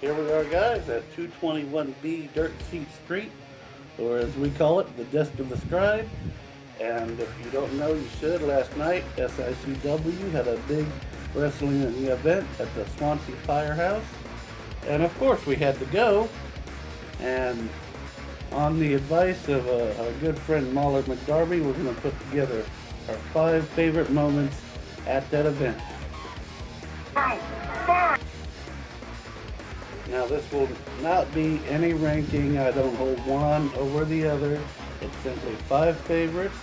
Here we are, guys, at 221B Dirt Seat Street, or as we call it, the Desk of the Scribe. And if you don't know, you should. Last night, SICW had a big wrestling event at the Swansea Firehouse. And of course, we had to go. And on the advice of our good friend Mahler McDarby, we're going to put together our 5 favorite moments at that event. Now, this will not be any ranking. I don't hold one over the other. It's simply 5 favorites.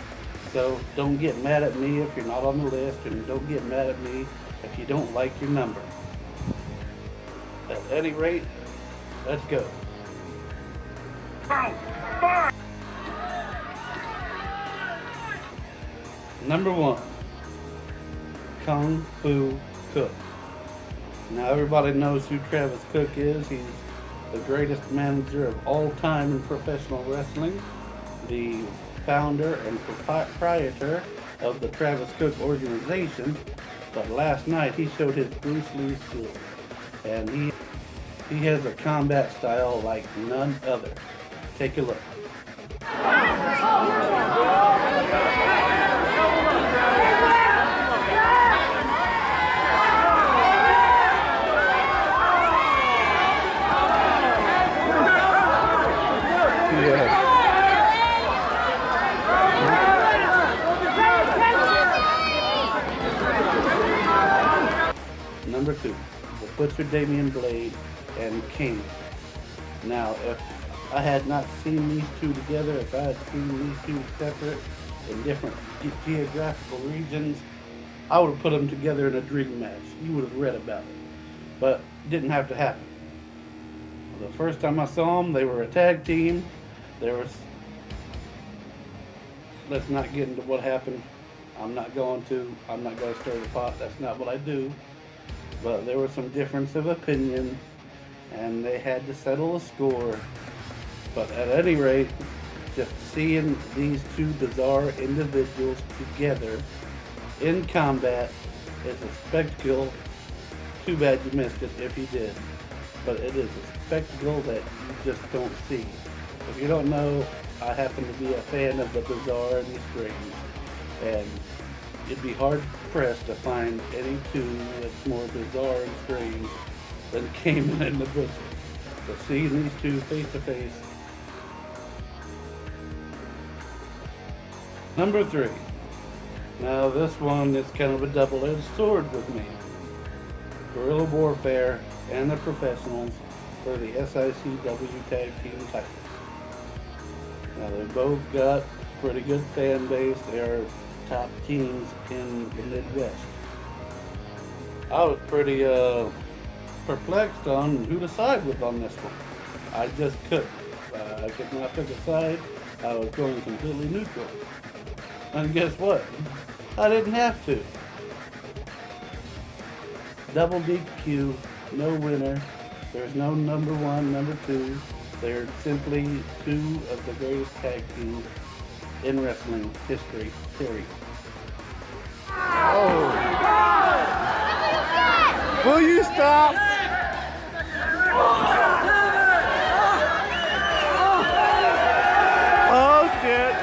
So don't get mad at me if you're not on the list, and don't get mad at me if you don't like your number. At any rate, let's go. Number 1, Kung Fu Cook. Now everybody knows who Travis Cook is. He's the greatest manager of all time in professional wrestling, the founder and proprietor of the Travis Cook organization. But last night he showed his Bruce Lee skills, and he has a combat style like none other. Take a look. Number 2, the Butcher Damian Blade and King. Now, if I had not seen these two together, if I had seen these two separate in different geographical regions, I would have put them together in a dream match. You would have read about it. But it didn't have to happen. The first time I saw them, they were a tag team. Let's not get into what happened. I'm not going to stir the pot. That's not what I do. But there was some difference of opinion, and they had to settle a score. But at any rate, just seeing these two bizarre individuals together in combat is a spectacle. Too bad you missed it if you did. But it is a spectacle that you just don't see. If you don't know, I happen to be a fan of the bizarre and the strange, and you'd be hard pressed to find any two that's more bizarre and strange than Cayman and the Butcher. So seeing these two face to face. Number 3. Now this one is kind of a double-edged sword with me. Guerrilla Warfare and the Professionals for the SICW Tag Team titles. Now they both got pretty good fan base. They are top teams in the Midwest. I was pretty perplexed on who to side with on this one. I just couldn't. I could not pick a side. I was going completely neutral. And guess what? I didn't have to. Double DQ, no winner. There's no number 1, number 2. They're simply 2 of the greatest tag teams in wrestling history, period. Oh! Will you stop? Oh shit!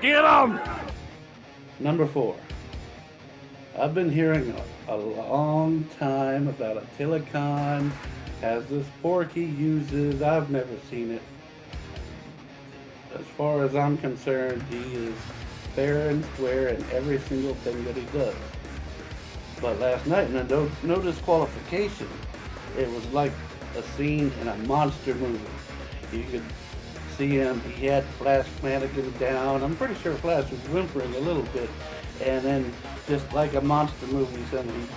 Get him! Number 4. I've been hearing a long time about Attila Khan has this fork he uses. I've never seen it. As far as I'm concerned, he is fair and square in every single thing that he does. But last night, no disqualification. It was like a scene in a monster movie. You could see him. He had Flash Flanagan down. I'm pretty sure Flash was whimpering a little bit, and then just like a monster movie, he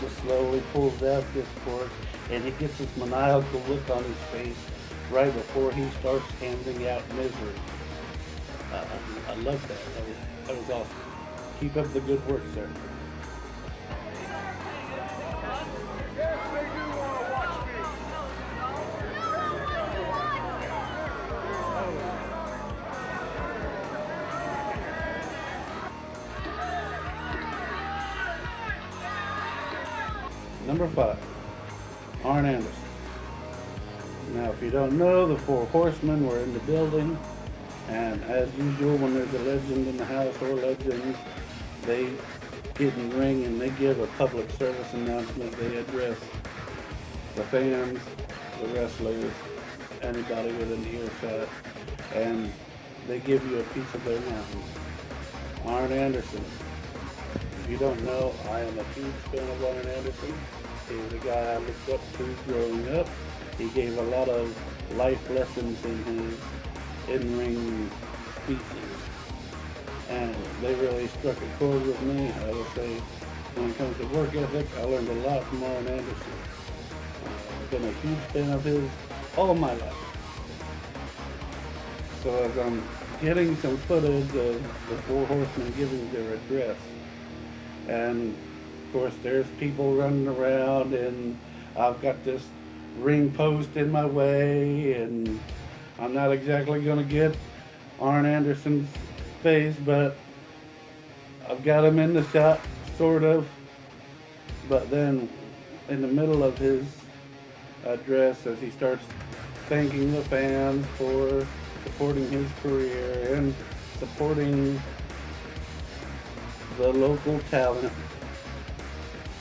just slowly pulls out this fork, and he gets this maniacal look on his face right before he starts handing out misery. I love that. That was awesome. Keep up the good work, sir. Yes, they do want to watch me. Number 5, Arn Anderson. Now, if you don't know, the Four Horsemen were in the building, and as usual, when there's a legend in the house or legends, they get in the ring and they give a public service announcement. They address the fans, the wrestlers, anybody within earshot, and they give you a piece of their mind. Arn Anderson. If you don't know, I am a huge fan of Arn Anderson. He's a guy I looked up to growing up. He gave a lot of life lessons in his in-ring speeches, and they really struck a chord with me. I would say, when it comes to work ethic, I learned a lot from Arn Anderson. I've been a huge fan of his all my life. So as I'm getting some footage of the Four Horsemen giving their address, and of course there's people running around, and I've got this ring post in my way, and I'm not exactly going to get Arn Anderson's face, but I've got him in the shot, sort of. But then in the middle of his address, as he starts thanking the fans for supporting his career and supporting the local talent,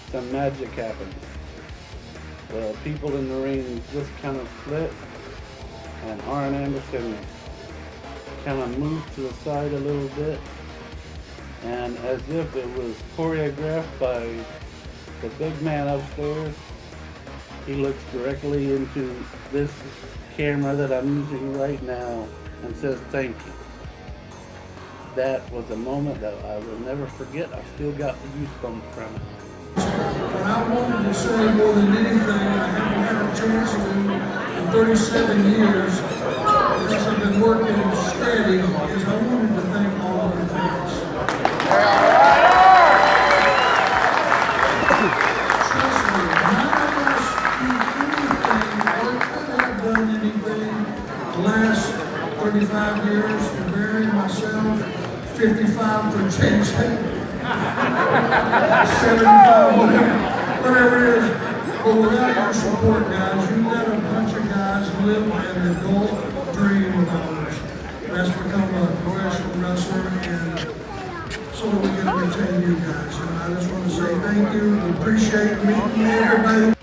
some magic happens. The people in the ring just kind of split, and Arn Anderson kind of moved to the side a little bit, and as if it was choreographed by the big man upstairs, he looks directly into this camera that I'm using right now and says thank you. That was a moment that I will never forget. I still got the goosebumps from it. But I wanted to say more than anything, I haven't had a chance to in 37 years, because I've been working steady, is I wanted to thank all of the fans. Trust me, none of us do anything or could have done anything the last 35 years for Barry and myself, 55 for JJ. 75, whatever it is. But without your support, guys, you let a bunch of guys live an adult dream of ours. That's become a professional wrestler, and so we can retain you guys. And I just want to say thank you. We appreciate meeting everybody.